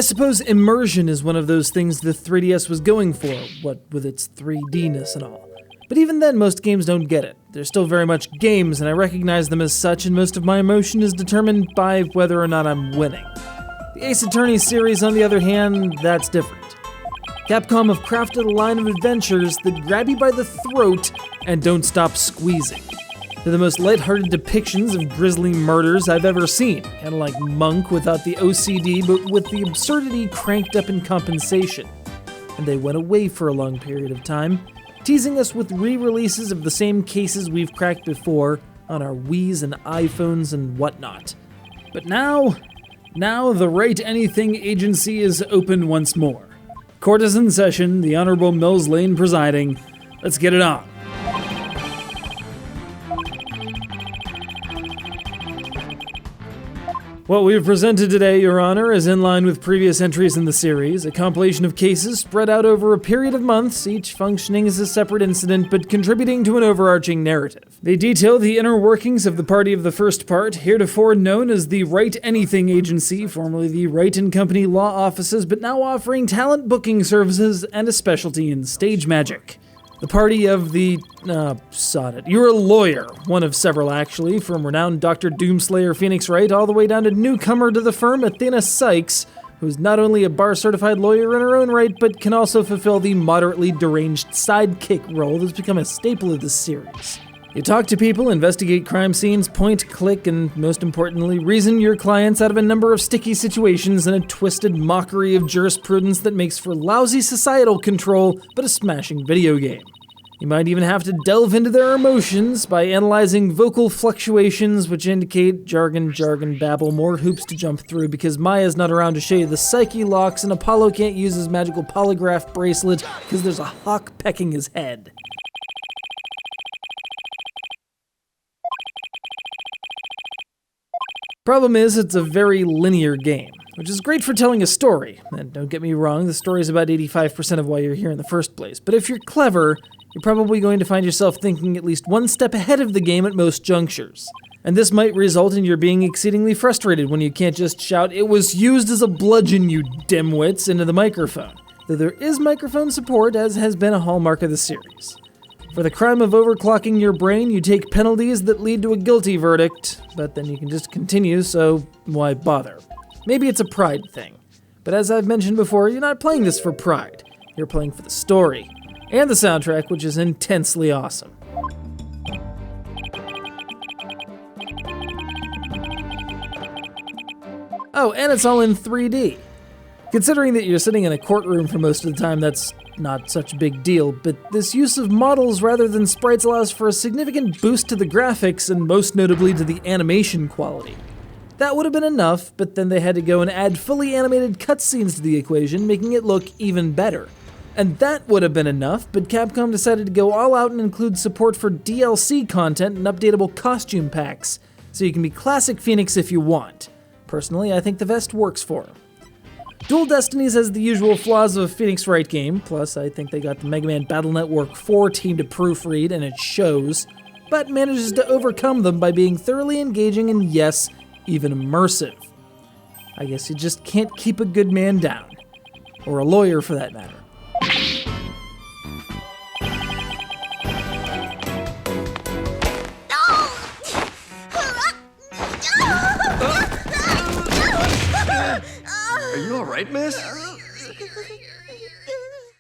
I suppose immersion is one of those things the 3DS was going for, what with its 3D-ness and all. But even then, most games don't get it. They're still very much games, and I recognize them as such, and most of my emotion is determined by whether or not I'm winning. The Ace Attorney series, on the other hand, that's different. Capcom have crafted a line of adventures that grab you by the throat and don't stop squeezing. They're the most lighthearted depictions of grisly murders I've ever seen, kind of like Monk without the OCD, but with the absurdity cranked up in compensation. And they went away for a long period of time, teasing us with re-releases of the same cases we've cracked before on our Wiis and iPhones and whatnot. But now the Wright Anything Agency is open once more. Court is in session, the Honorable Mills Lane presiding. Let's get it on. What we've presented today, Your Honor, is in line with previous entries in the series, a compilation of cases spread out over a period of months, each functioning as a separate incident but contributing to an overarching narrative. They detail the inner workings of the party of the first part, heretofore known as the Wright Anything Agency, formerly the Wright & Company Law Offices, but now offering talent booking services and a specialty in stage magic. The party of the... sod it. You're a lawyer, one of several actually, from renowned Dr. Doomslayer Phoenix Wright all the way down to newcomer to the firm Athena Sykes, who's not only a bar-certified lawyer in her own right, but can also fulfill the moderately deranged sidekick role that's become a staple of this series. You talk to people, investigate crime scenes, point, click, and most importantly, reason your clients out of a number of sticky situations in a twisted mockery of jurisprudence that makes for lousy societal control, but a smashing video game. You might even have to delve into their emotions by analyzing vocal fluctuations which indicate jargon, babble, more hoops to jump through because Maya's not around to show you the psyche locks and Apollo can't use his magical polygraph bracelet because there's a hawk pecking his head. Problem is, it's a very linear game, which is great for telling a story. And don't get me wrong, the story is about 85% of why you're here in the first place. But if you're clever, you're probably going to find yourself thinking at least one step ahead of the game at most junctures. And this might result in your being exceedingly frustrated when you can't just shout, "It was used as a bludgeon, you dimwits," into the microphone. Though there is microphone support, as has been a hallmark of the series. For the crime of overclocking your brain, you take penalties that lead to a guilty verdict, but then you can just continue, so why bother? Maybe it's a pride thing. But as I've mentioned before, you're not playing this for pride. You're playing for the story. And the soundtrack, which is intensely awesome. Oh, and it's all in 3D. Considering that you're sitting in a courtroom for most of the time, that's not such a big deal, but this use of models rather than sprites allows for a significant boost to the graphics and most notably to the animation quality. That would have been enough, but then they had to go and add fully animated cutscenes to the equation, making it look even better. And that would have been enough, but Capcom decided to go all out and include support for DLC content and updatable costume packs, so you can be classic Phoenix if you want. Personally, I think the vest works for him. Dual Destinies has the usual flaws of a Phoenix Wright game, plus I think they got the Mega Man Battle Network 4 team to proofread, and it shows, but manages to overcome them by being thoroughly engaging and yes, even immersive. I guess you just can't keep a good man down. Or a lawyer for that matter. Are you all right, miss?